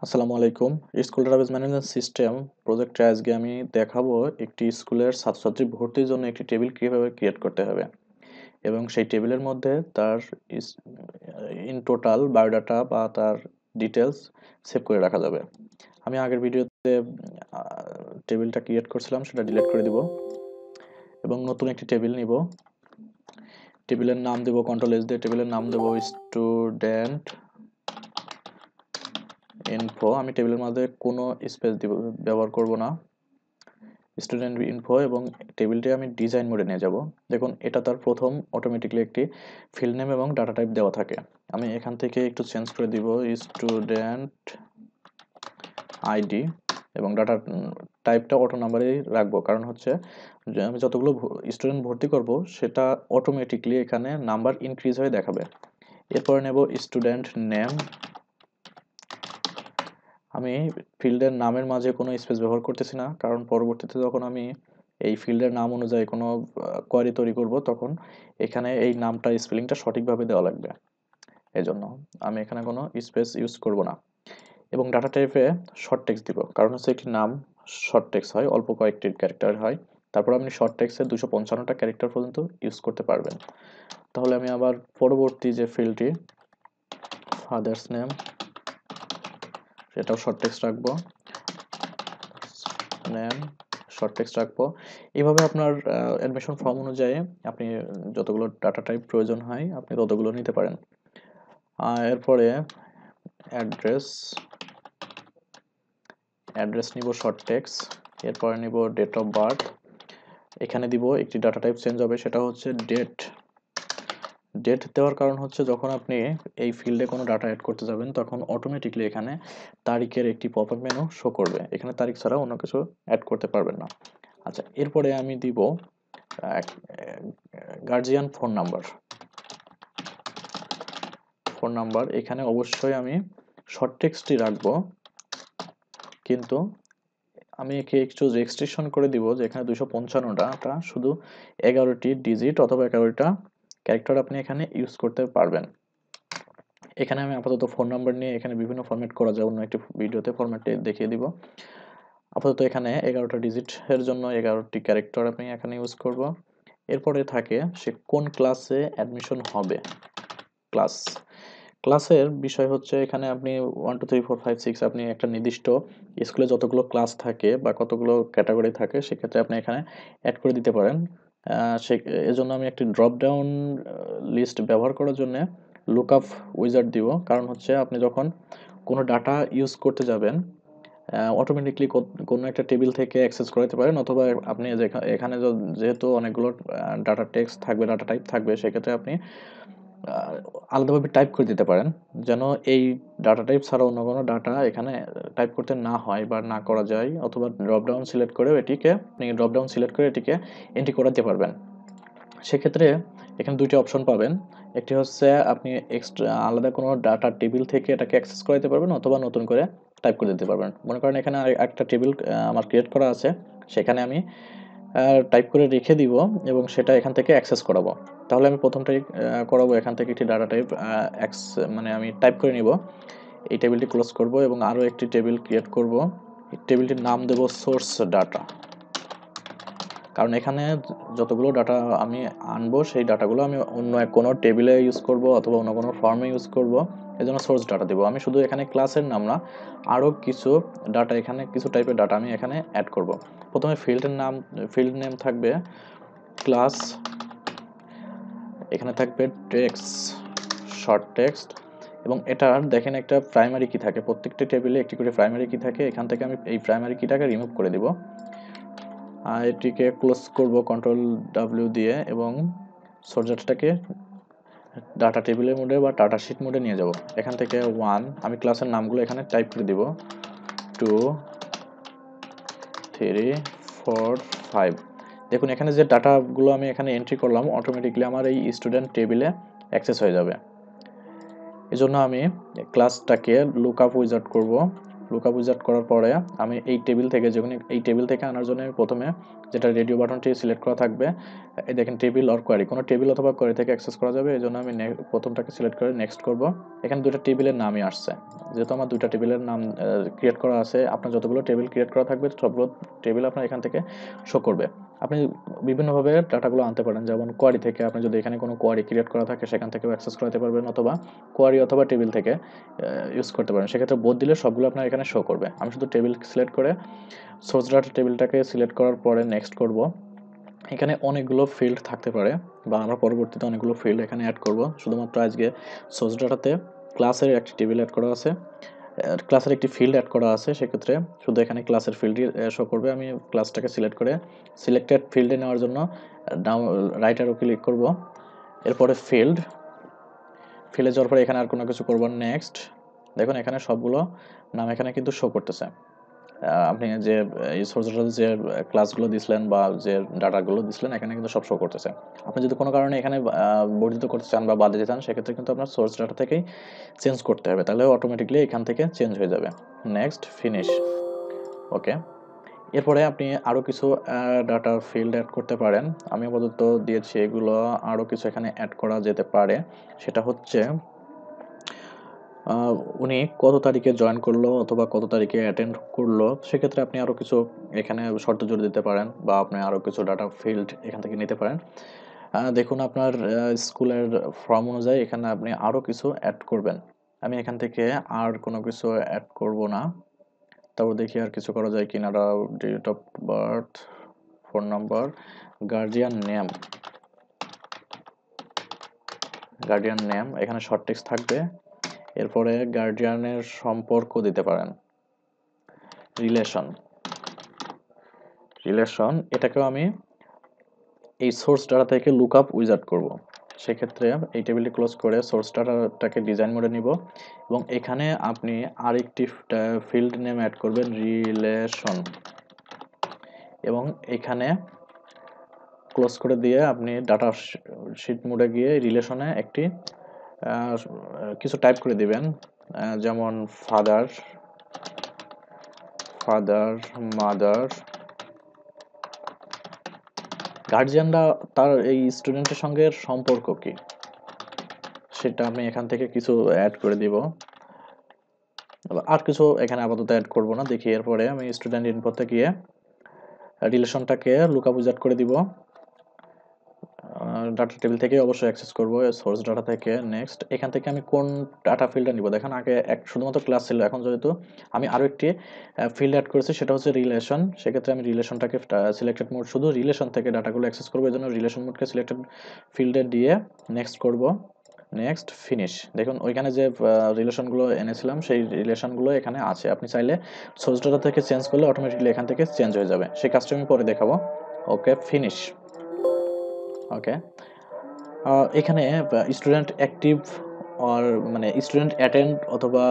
আসসালামু আলাইকুম। School database management system প্রজেক্টে আজকে আমি দেখাবো একটি স্কুলের ছাত্রছাত্রী ভর্তির জন্য একটি টেবিল কিভাবে ক্রিয়েট করতে হবে এবং সেই টেবিলের মধ্যে তার ইন টোটাল বায়োডাটা বা তার ডিটেলস সেভ করে রাখা যাবে। আমি আগের ভিডিওতে টেবিলটা ক্রিয়েট করছিলাম, সেটা ডিলিট করে দিব এবং নতুন একটি টেবিল নিব। টেবিলের নাম দেব কন্ট্রোল এস দিয়ে, টেবিলের নাম দেব স্টুডেন্ট ইনফো। আমি টেবিলের মধ্যে কোনো স্পেস ব্যবহার করব না, স্টুডেন্ট ইনফো, এবং টেবিলটি আমি ডিজাইন মোডে নিয়ে যাব। দেখুন, এটা তার প্রথম অটোমেটিকলি একটি ফিল্ড নেম এবং ডাটা টাইপ দেওয়া থাকে। আমি এখান থেকে একটু চেঞ্জ করে দিব স্টুডেন্ট আইডি এবং ডাটা টাইপটা অটো নাম্বারেই রাখবো, কারণ হচ্ছে যে আমি যতগুলো স্টুডেন্ট ভর্তি করব সেটা অটোমেটিকলি এখানে নাম্বার ইনক্রিজ হয়ে দেখাবে। এরপরে নেব স্টুডেন্ট নেম। আমি ফিল্ডের নামের মাঝে কোনো স্পেস ব্যবহার করতেছি না, কারণ পরবর্তীতে যখন আমি এই ফিল্ডের নাম অনুযায়ী কোনো কোয়ারি তৈরি করব তখন এখানে এই নামটা স্পেলিংটা সঠিকভাবে দেওয়া লাগবে। এজন্য আমি এখানে কোনো স্পেস ইউজ করব না এবং ডাটা টাইপে শর্ট টেক্সট দিব, কারণ হচ্ছে একটি নাম শর্ট টেক্সট হয়, অল্প কয়েকটি ক্যারেক্টার হয়। তারপর আপনি শর্ট টেক্সটে 255টা ক্যারেক্টার পর্যন্ত ইউজ করতে পারবেন। তাহলে আমি আবার পরবর্তী যে ফিল্ডটি ফাদার্স নেম, সেটাও শর্ট টেক্সট রাখবো, নেম শর্ট টেক্সট রাখবো। এইভাবে আপনার অ্যাডমিশন ফর্ম অনুযায়ী আপনি যতগুলো ডাটা টাইপ প্রয়োজন হয় আপনি ততগুলো নিতে পারেন। এরপরে অ্যাড্রেস নিব শর্ট টেক্সট। এরপরে নিব ডেট অফ বার্থ। এখানে দিব একটি ডাটা টাইপ চেঞ্জ হবে, সেটা হচ্ছে ডেট। ডেট দেওয়ার কারণ হচ্ছে যখন আপনি এই ফিল্ডে কোনো ডাটা অ্যাড করতে যাবেন তখন অটোমেটিকলি এখানে তারিখের একটি পপআপ মেনু শো করবে। এখানে তারিখ ছাড়া অন্য কিছু অ্যাড করতে পারবেন না। আচ্ছা, এরপরে আমি দিব গার্জিয়ান ফোন নাম্বার। এখানে অবশ্যই আমি শর্ট টেক্সটই রাখবো, কিন্তু আমি একে একটু রেস্ট্রিকশন করে দিব যে এখানে 255টা শুধু 11টি ডিজিট অথবা 11টা ক্যারেক্টার আপনি এখানে ইউজ করতে পারবেন। এখানে আমি আপাতত ফোন নাম্বার নিয়ে এখানে বিভিন্ন ফরম্যাট করা যায়, অন্য একটি ভিডিওতে ফরম্যাটে দেখিয়ে দিব। আপাতত এখানে 11টা ডিজিটের জন্য 11টি ক্যারেক্টার আমি এখানে ইউজ করব। এরপরে থাকে সে কোন ক্লাসে অ্যাডমিশন হবে। ক্লাসের বিষয় হচ্ছে এখানে আপনি 1 2 3 4 5 6 আপনি একটা নির্দিষ্ট স্কুলে যতগুলো ক্লাস থাকে বা কতগুলো ক্যাটাগরি থাকে সেক্ষেত্রে আপনি এখানে অ্যাড করে দিতে পারেন। সে এজন্য আমি একটি ড্রপ ডাউন লিস্ট ব্যবহার করার জন্য লুকআপ উইজার্ড দিব, কারণ হচ্ছে আপনি যখন কোনো ডাটা ইউজ করতে যাবেন অটোমেটিকলি কোনো একটা টেবিল থেকে অ্যাক্সেস করাতে পারেন, অথবা আপনি এখানে যেহেতু অনেকগুলো ডাটা টেক্সট থাকবে, ডাটা টাইপ থাকবে, সেক্ষেত্রে আপনি আলাদাভাবে টাইপ করে দিতে পারেন যেন এই ডাটা টাইপ ছাড়া অন্য কোনো ডাটা এখানে টাইপ করতে না হয় বা না করা যায়, অথবা ড্রপডাউন সিলেক্ট করে এটিকে এন্ট্রি করাতে পারবেন। সেক্ষেত্রে এখানে দুইটি অপশন পাবেন। একটি হচ্ছে আপনি এক্সট্রা আলাদা কোনো ডাটা টেবিল থেকে এটাকে অ্যাক্সেস করাতে পারবেন, অথবা নতুন করে টাইপ করে দিতে পারবেন। মনে করেন এখানে একটা টেবিল আমার ক্রিয়েট করা আছে, সেখানে আমি টাইপ করে রেখে দিব এবং সেটা এখান থেকে অ্যাক্সেস করাবো। তাহলে আমি প্রথমটাই করাবো এখান থেকে একটি ডাটা টাইপ মানে আমি টাইপ করে নিব। এই টেবিলটি ক্লোজ করব এবং আরও একটি টেবিল ক্রিয়েট করব। এই টেবিলটির নাম দেব সোর্স ডাটা, কারণ এখানে যতগুলো ডাটা আমি আনবো সেই ডাটাগুলো আমি অন্য কোনো টেবিলে ইউজ করব অথবা অন্য কোনো ফর্মে ইউজ করব, এজন্য সোর্স ডাটা দেবো। আমি শুধু এখানে ক্লাসের নাম না, আরও কিছু ডাটা, এখানে কিছু টাইপের ডাটা আমি এখানে অ্যাড করব। প্রথমে ফিল্ড নেম থাকবে ক্লাস, এখানে থাকবে টেক্সট, শর্ট টেক্সট, এবং এটার দেখেন একটা প্রাইমারি কি থাকে, প্রত্যেকটা টেবিলে একটি করে প্রাইমারি কি থাকে। এখান থেকে আমি এই প্রাইমারি কিটাকে রিমুভ করে দিব, এটিকে ক্লোজ করব কন্ট্রোল ডাব্লিউ দিয়ে এবং সোর্স ডাটাটাকে ডাটা টেবিলের মোডে বা ডাটা শিট মোডে নিয়ে যাব। এখান থেকে 1 আমি ক্লাসের নামগুলো এখানে টাইপ করে দিব, 2 3 4 5। দেখুন এখানে যে ডাটাগুলো আমি এখানে এন্ট্রি করলাম অটোমেটিকলি আমার এই স্টুডেন্ট টেবিলে অ্যাক্সেস হয়ে যাবে। এজন্য আমি ক্লাসটাকে লুকআপ উইজার্ড করব, লুকআপ উইজার্ড করার পরে আমি এই টেবিল থেকে যখন এই টেবিল থেকে আনার জন্য প্রথমে যেটা রেডিও বাটনটি সিলেক্ট করা থাকবে, এই দেখেন টেবিল অর কোয়ারি, কোনো টেবিল অথবা কোয়ারি থেকে অ্যাক্সেস করা যাবে। এই জন্য আমি প্রথমটাকে সিলেক্ট করে নেক্সট করব। এখানে দুটো টেবিলের নামই আসছে, যেহেতু আমার দুইটা টেবিলের নাম ক্রিয়েট করা আছে, আপনার যতগুলো টেবিল ক্রিয়েট করা থাকবে সবগুলো টেবিল আপনার এখান থেকে শো করবে। আপনি বিভিন্নভাবে ডাটাগুলো আনতে পারেন, যেমন কোয়ারি থেকে আপনি যদি এখানে কোনো কোয়ারি ক্রিয়েট করা থাকে সেখান থেকেও অ্যাক্সেস করাতে পারবেন, অথবা কোয়ারি অথবা টেবিল থেকে ইউজ করতে পারেন। সেক্ষেত্রে বোথ দিলে সবগুলো আপনার এখানে শো করবে। আমি শুধু টেবিল সিলেক্ট করে সোর্স ডাটা টেবিলটাকে সিলেক্ট করার পরে নেক্সট করব। এখানে অনেকগুলো ফিল্ড থাকতে পারে, বা আমরা পরবর্তীতে অনেকগুলো ফিল্ড এখানে অ্যাড করব। শুধুমাত্র আজকে সোর্স ডাটাতে ক্লাসের একটি টেবিল অ্যাড করা আছে, ক্লাসের একটি ফিল্ড অ্যাড করা আছে, সেক্ষেত্রে শুধু এখানে ক্লাসের ফিল্ডই শো করবে। আমি ক্লাসটাকে সিলেক্ট করে সিলেক্টেড ফিল্ডে নেওয়ার জন্য রাইট অ্যারো ক্লিক করব। এরপরে ফিল্ডে যাওয়ার পরে এখানে আর কোনো কিছু করব। নেক্সট দেখুন এখানে সবগুলো নাম এখানে কিন্তু শো করতেছে। আপনি যে এই সোর্স ডাটাতে যে ক্লাসগুলো দিছিলেন বা যে ডাটাগুলো দিছিলেন এখানে কিন্তু সব শো করতেছে। আপনি যদি কোনো কারণে এখানে বর্ধিত করতে চান বা বাদ দিতে চান, সেক্ষেত্রে কিন্তু আপনার সোর্স ডাটা থেকেই চেঞ্জ করতে হবে, তাহলে অটোমেটিকলি এখান থেকে চেঞ্জ হয়ে যাবে। Next finish. ওকে, এরপরে আপনি আরও কিছু ডাটা ফিল্ড অ্যাড করতে পারেন। আমি আপাতত দিয়েছি এগুলো, আরও কিছু এখানে অ্যাড করা যেতে পারে। সেটা হচ্ছে উনি কত তারিখে জয়েন করলো অথবা কত তারিখে অ্যাটেন্ড করলো, সেক্ষেত্রে আপনি আরও কিছু এখানে শর্ত জুড়ে দিতে পারেন, বা আপনি আরও কিছু ডাটা ফিল্ড এখান থেকে নিতে পারেন। দেখুন আপনার স্কুলের ফর্ম অনুযায়ী এখানে আপনি আরও কিছু অ্যাড করবেন। আমি এখান থেকে আর কোনো কিছু অ্যাড করব না। তারপর দেখি আর কিছু করা যায় কিনা। Date of birth, phone number, guardian name এখানে শর্ট টেক্সট থাকবে। এরপরে গার্ডিয়ানের সম্পর্ক দিতে পারেন, রিলেশন এটাকেও আমি এই সোর্স ডাটা থেকে লুকআপ উইজার্ড করব। সেক্ষেত্রে এই টেবিলটি ক্লোজ করে সোর্স ডাটাটাকে ডিজাইন মোডে নিব, এবং এখানে আপনি আরেকটি ফিল্ড নেম অ্যাড করবেন, রিলেশন, এবং এখানে ক্লোজ করে দিয়ে আপনি ডাটা শিট মোডে গিয়ে রিলেশনে একটি কিছু টাইপ করে দিবেন, যেমন ফাদার, মাদার। গার্জিয়ানরা তার এই স্টুডেন্টের সঙ্গে সম্পর্ক কি সেটা আমি এখান থেকে কিছু অ্যাড করে দিব। আর কিছু এখানে আপাতত অ্যাড করব না। দেখি এরপরে আমি স্টুডেন্ট ইনফোতে গিয়ে রিলেশনটাকে লুকআপ উইজার্ড করে দিব। ডাটা টেবিল থেকে অবশ্যই অ্যাক্সেস করব, সোর্স ডাটা থেকে। নেক্সট এখান থেকে আমি কোন ডাটা ফিল্ডটা নিব, দেখেন আগে শুধুমাত্র ক্লাস ছিল, এখন যেহেতু আমি আরও একটি ফিল্ড অ্যাড করেছি সেটা হচ্ছে রিলেশন, সেক্ষেত্রে আমি রিলেশনটাকে সিলেক্টেড মোড, শুধু রিলেশন থেকে ডাটাগুলো অ্যাক্সেস করবো, এই জন্য রিলেশন মোডকে সিলেক্টেড ফিল্ডে দিয়ে নেক্সট করব। Next finish. দেখুন ওইখানে যে রিলেশনগুলো এনেছিলাম সেই রিলেশনগুলো এখানে আছে, আপনি চাইলে সোর্স ডাটা থেকে চেঞ্জ করলে অটোমেটিকলি এখান থেকে চেঞ্জ হয়ে যাবে। সেই কাজটা আমি পরে দেখাবো। ওকে, ফিনিশ। ওকে, এখানে স্টুডেন্ট অ্যাক্টিভ আর মানে স্টুডেন্ট অ্যাটেন্ড, অথবা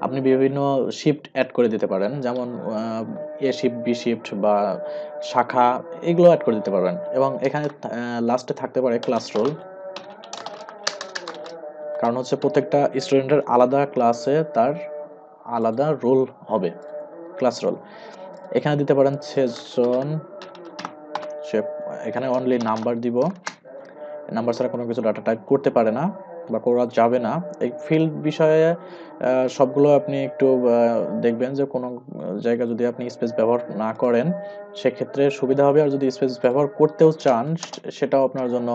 আপনি বিভিন্ন শিফট অ্যাড করে দিতে পারেন, যেমন এ শিফট, বি শিফট বা শাখা, এগুলো অ্যাড করে দিতে পারবেন। এবং এখানে লাস্টে থাকতে পারে ক্লাস রোল, কারণ হচ্ছে প্রত্যেকটা স্টুডেন্টের আলাদা ক্লাসে তার আলাদা রোল হবে, ক্লাস রোল। এখানে দিতে পারেন সেশন, এখানে অনলি নাম্বার দিব, নাম্বার ছাড়া কোনো কিছু ডাটা টাইপ করতে পারে না বা করা যাবে না। এই ফিল্ড বিষয়ে সবগুলো আপনি একটু দেখবেন যে কোনো জায়গায় যদি আপনি স্পেস ব্যবহার না করেন সেক্ষেত্রে সুবিধা হবে, আর যদি স্পেস ব্যবহার করতেও চান সেটাও আপনার জন্য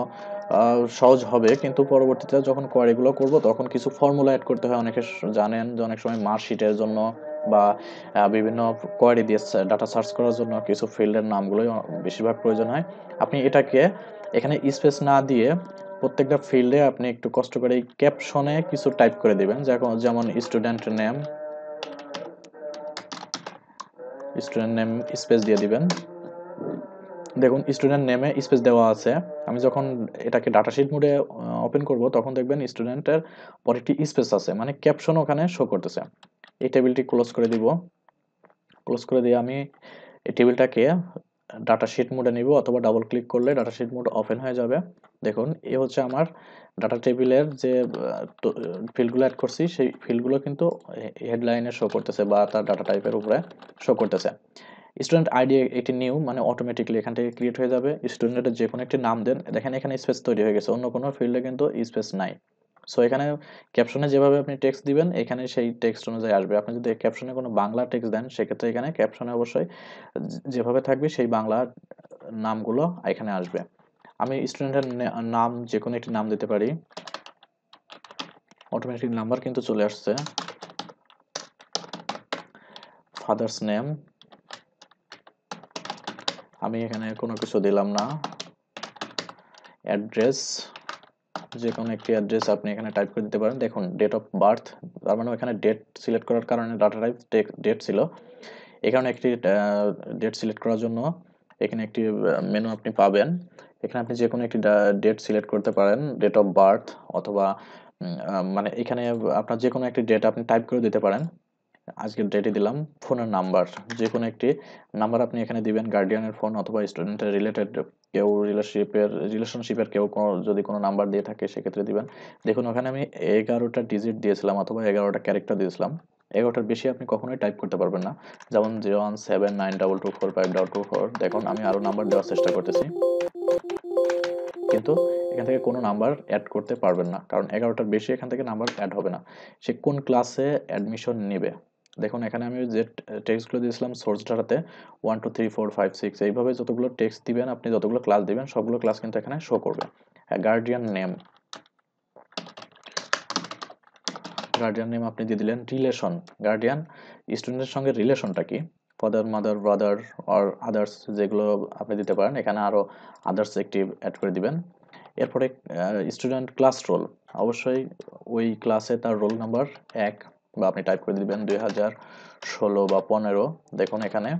সহজ হবে। কিন্তু পরবর্তীতে যখন কোয়ারিগুলো করব তখন কিছু ফর্মুলা অ্যাড করতে হয়, অনেকে জানেন যে অনেক সময় মার্কশিটের জন্য বা বিভিন্ন কোয়ারি দিয়ে ডাটা সার্চ করার জন্য কিছু ফিল্ডের নামগুলোই বেশিরভাগ প্রয়োজন হয়। আপনি এটাকে এখানে স্পেস না দিয়ে প্রত্যেকটা ফিল্ডে আপনি একটু কষ্ট করে এই ক্যাপশনে কিছু টাইপ করে দিবেন, যেমন স্টুডেন্ট নেম স্পেস দিয়ে দিবেন। দেখুন স্টুডেন্ট নেমে স্পেস দেওয়া আছে। আমি যখন এটাকে ডাটাশিট মোডে ওপেন করব তখন দেখবেন স্টুডেন্টের পরে একটি স্পেস আছে, মানে ক্যাপশন ওখানে শো করতেছে। এই টেবিলটি ক্লোজ করে দিব। ক্লোজ করে দিয়ে আমি এই টেবিলটাকে ডাটাশিট মোডে নিব, অথবা ডাবল ক্লিক করলে ডাটাশিট মোড ওপেন হয়ে যাবে। দেখুন এ হচ্ছে আমার ডাটা টেবিলের যে ফিল্ডগুলো অ্যাড করছি সেই ফিল্ডগুলো কিন্তু হেডলাইনে শো করতেছে বা তার ডাটা টাইপের উপরে শো করতেছে। স্টুডেন্ট আইডি এটি নিউ মানে অটোমেটিকলি এখান থেকে ক্রিয়েট হয়ে যাবে। স্টুডেন্টের যে কোনো একটি নাম দেন, দেখেন এখানে স্পেস তৈরি হয়ে গেছে, অন্য কোনো ফিল্ডে কিন্তু স্পেস নাই। সো এখানে ক্যাপশনে যেভাবে আপনি টেক্সট দিবেন এখানে সেই টেক্সট অনুযায়ী আসবে। আপনি যদি ক্যাপশনে কোনো বাংলা টেক্সট দেন সেক্ষেত্রে এখানে ক্যাপশনে অবশ্যই যেভাবে থাকবে সেই বাংলা নামগুলো এখানে আসবে। আমি স্টুডেন্টের নাম যে কোনো একটি নাম দিতে পারি, অটোমেটিক নাম্বার কিন্তু চলে আসছে। ফাদার্স নেম আমি এখানে কোনো কিছু দিলাম না। অ্যাড্রেস যে কোনো একটি অ্যাড্রেস আপনি এখানে টাইপ করে দিতে পারেন। দেখুন ডেট অফ বার্থ, তার মানে এখানে ডেট সিলেক্ট করার কারণে ডাটা টাইপ ডেট ছিল। এখানে একটি ডেট সিলেক্ট করার জন্য এখানে একটি মেনু আপনি পাবেন। এখানে আপনি যে কোনো একটি ডেট সিলেক্ট করতে পারেন, ডেট অফ বার্থ অথবা মানে এখানে আপনার যে কোনো একটি ডেট আপনি টাইপ করে দিতে পারেন। আজকের ডেটে দিলাম। ফোনের নাম্বার যে কোনো একটি নাম্বার আপনি এখানে দিবেন, গার্ডিয়ানের ফোন অথবা স্টুডেন্টের রিলেটেড কেউ রিলেশনশিপের কেউ যদি কোনো নাম্বার দিয়ে থাকে সেক্ষেত্রে দিবেন। দেখুন ওখানে আমি 11টা ডিজিট দিয়েছিলাম অথবা 11টা ক্যারেক্টার দিয়েছিলাম। 11টার বেশি আপনি কখনোই টাইপ করতে পারবেন না। যেমন 01792245224। দেখুন আমি আরও নাম্বার দেওয়ার চেষ্টা করতেছি, কিন্তু এখান থেকে কোনো নাম্বার অ্যাড করতে পারবেন না, কারণ 11টার বেশি এখান থেকে নাম্বার অ্যাড হবে না। সে কোন ক্লাসে অ্যাডমিশন নেবে, দেখুন এখানে আমি যে টেক্সটগুলো দিয়েছিলাম সোর্স ডাটাতে 1 2 3 4 5 6 এইভাবে যতগুলো টেক্সট দিবেন আপনি, যতগুলো ক্লাস দিবেন সবগুলো ক্লাস কিন্তু এখানে শো করবে। গার্ডিয়ান নেম, গার্ডিয়ান নেম আপনি দিয়ে দিলেন। রিলেশন, গার্ডিয়ান স্টুডেন্টের সঙ্গে রিলেশনটা কি, father mother brother or others যেগুলো আপনি দিতে পারেন, এখানে আরও আদার্স একটি অ্যাড করে দিবেন। এরপরে স্টুডেন্ট ক্লাস রোল, অবশ্যই ওই ক্লাসে তার রোল নাম্বার 1 বা আপনি টাইপ করে দিবেন 2016 বা 15। দেখুন এখানে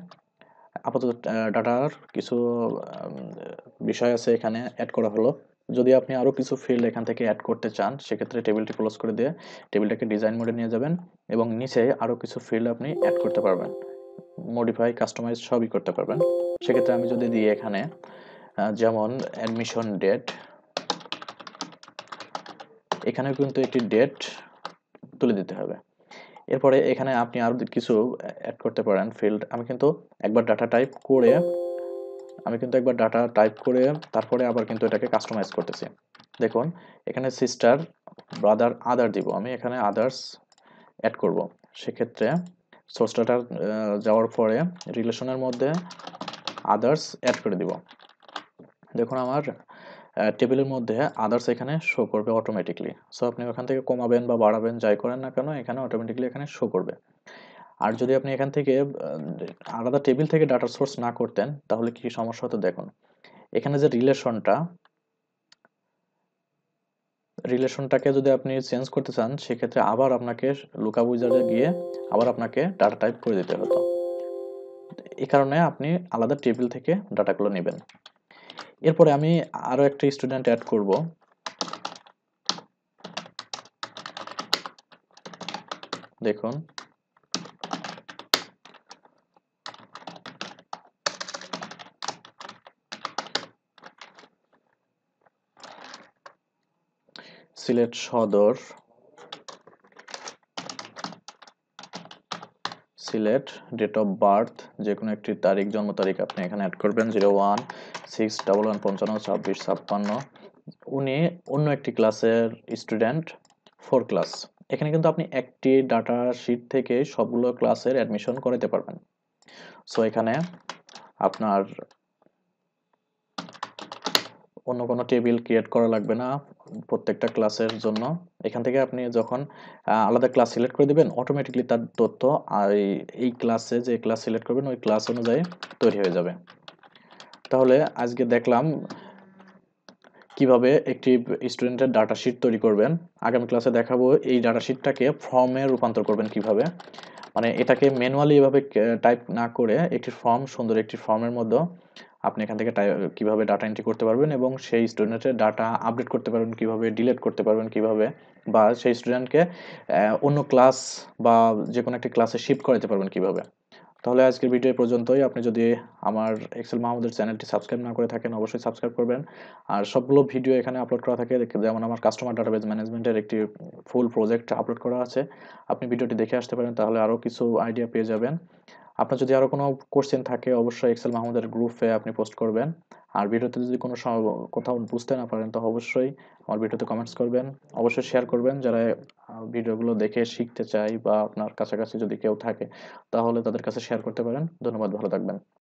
আপাতত ডাটার কিছু বিষয় আছে এখানে অ্যাড করা হলো। যদি আপনি আরও কিছু ফিল্ড এখান থেকে অ্যাড করতে চান সেক্ষেত্রে টেবিলটি ক্লোজ করে দিয়ে টেবিলটাকে ডিজাইন মোডে নিয়ে যাবেন এবং নিচে আরও কিছু ফিল্ড আপনি অ্যাড করতে পারবেন, মডিফাই কাস্টমাইজ সবই করতে পারবেন। সেক্ষেত্রে আমি যদি দিই এখানে যেমন অ্যাডমিশন ডেট, এখানেও কিন্তু একটি ডেট তুলে দিতে হবে। এরপরে এখানে আপনি আরও কিছু অ্যাড করতে পারেন ফিল্ড। আমি কিন্তু একবার ডাটা টাইপ করে তারপরে আবার কিন্তু এটাকে কাস্টমাইজ করতেছি। দেখুন এখানে সিস্টার ব্রাদার আদার দিব, আমি এখানে আদার্স অ্যাড করব। সেক্ষেত্রে সোর্স ডাটা যাওয়ার পরে রিলেশনের মধ্যে আদার্স অ্যাড করে দিব। দেখুন আমার টেবিলের মধ্যে আদার্স এখানে শো করবে অটোমেটিকলি। সো আপনি ওখান থেকে কমাবেন বা বাড়াবেন যাই করেন না কেন এখানে অটোমেটিকলি এখানে শো করবে। আর যদি আপনি এখান থেকে আলাদা টেবিল থেকে ডাটা সোর্স না করতেন তাহলে কি সমস্যা হতো, দেখুন এখানে যে রিলেশনটাকে যদি আপনি চেঞ্জ করতে চান সেক্ষেত্রে আবার আপনাকে লুকআপ উইজার্ডে গিয়ে আবার আপনাকে ডাটা টাইপ করে দিতে হতো। এই কারণে আপনি আলাদা টেবিল থেকে ডাটাগুলো নেবেন। এরপরে আমি আরও একটা স্টুডেন্ট অ্যাড করব। দেখুন সিলেট সদর, সিলেট, ডেট অফ বার্থ যে কোনো একটি তারিখ, জন্ম তারিখ আপনি এখানে অ্যাড করবেন 016111552656। উনি অন্য একটি ক্লাসের স্টুডেন্ট, 4 ক্লাস। এখানে কিন্তু আপনি একটি ডাটা শিট থেকে সবগুলো ক্লাসের অ্যাডমিশন করাতে পারবেন। সো এখানে আপনার অন্য কোনো টেবিল ক্রিয়েট করা লাগবে না প্রত্যেকটা ক্লাসের জন্য। এখান থেকে আপনি যখন আলাদা ক্লাস সিলেক্ট করে দিবেন অটোমেটিকলি তার তথ্য আর এই ক্লাসে যে ক্লাস সিলেক্ট করবেন ওই ক্লাস অনুযায়ী তৈরি হয়ে যাবে। তাহলে আজকে দেখলাম কিভাবে একটি স্টুডেন্টের ডাটা শিট তৈরি করবেন। আগামী ক্লাসে দেখাবো এই ডাটা শিটটাকে ফর্মে রূপান্তর করবেন কিভাবে, মানে এটাকে ম্যানুয়ালি এভাবে টাইপ না করে একটি ফর্ম, সুন্দর একটি ফর্মের মধ্যে আপনি এখান থেকে কিভাবে ডাটা এন্ট্রি করতে পারবেন এবং সেই স্টুডেন্টের ডাটা আপডেট করতে পারবেন কিভাবে, ডিলিট করতে পারবেন কিভাবে, বা সেই স্টুডেন্টকে অন্য ক্লাস বা যে কোনো একটি ক্লাসে শিফট করাতে পারবেন কিভাবে। তাহলে আজকের ভিডিও এ পর্যন্তই। আপনি যদি আমার এক্সেল মাহমুদের চ্যানেলটি সাবস্ক্রাইব না করে থাকেন, অবশ্যই সাবস্ক্রাইব করবেন। আর সবগুলো ভিডিও এখানে আপলোড করা থাকে। যেমন আমার কাস্টমার ডাটাবেজ ম্যানেজমেন্টের একটি ফুল প্রজেক্ট আপলোড করা আছে। আপনি ভিডিওটি দেখে আসতে পারেন, তাহলে আরও কিছু আইডিয়া পেয়ে যাবেন। আপনার যদি আরো কোনো কোয়েশ্চেন থাকে, অবশ্যই এক্সেল মাহমুদের গ্রুপে আপনি পোস্ট করবেন। আর ভিডিওতে যদি কোনো কোথাও বুঝতে না পারেন, তো অবশ্যই আমার ভিডিওতে কমেন্টস করবেন। অবশ্যই শেয়ার করবেন, যারা ভিডিওগুলো দেখে শিখতে চায় বা আপনার কাছাকাছি যদি কেউ থাকে, তাহলে তাদের কাছে শেয়ার করতে পারেন। ধন্যবাদ, ভালো থাকবেন।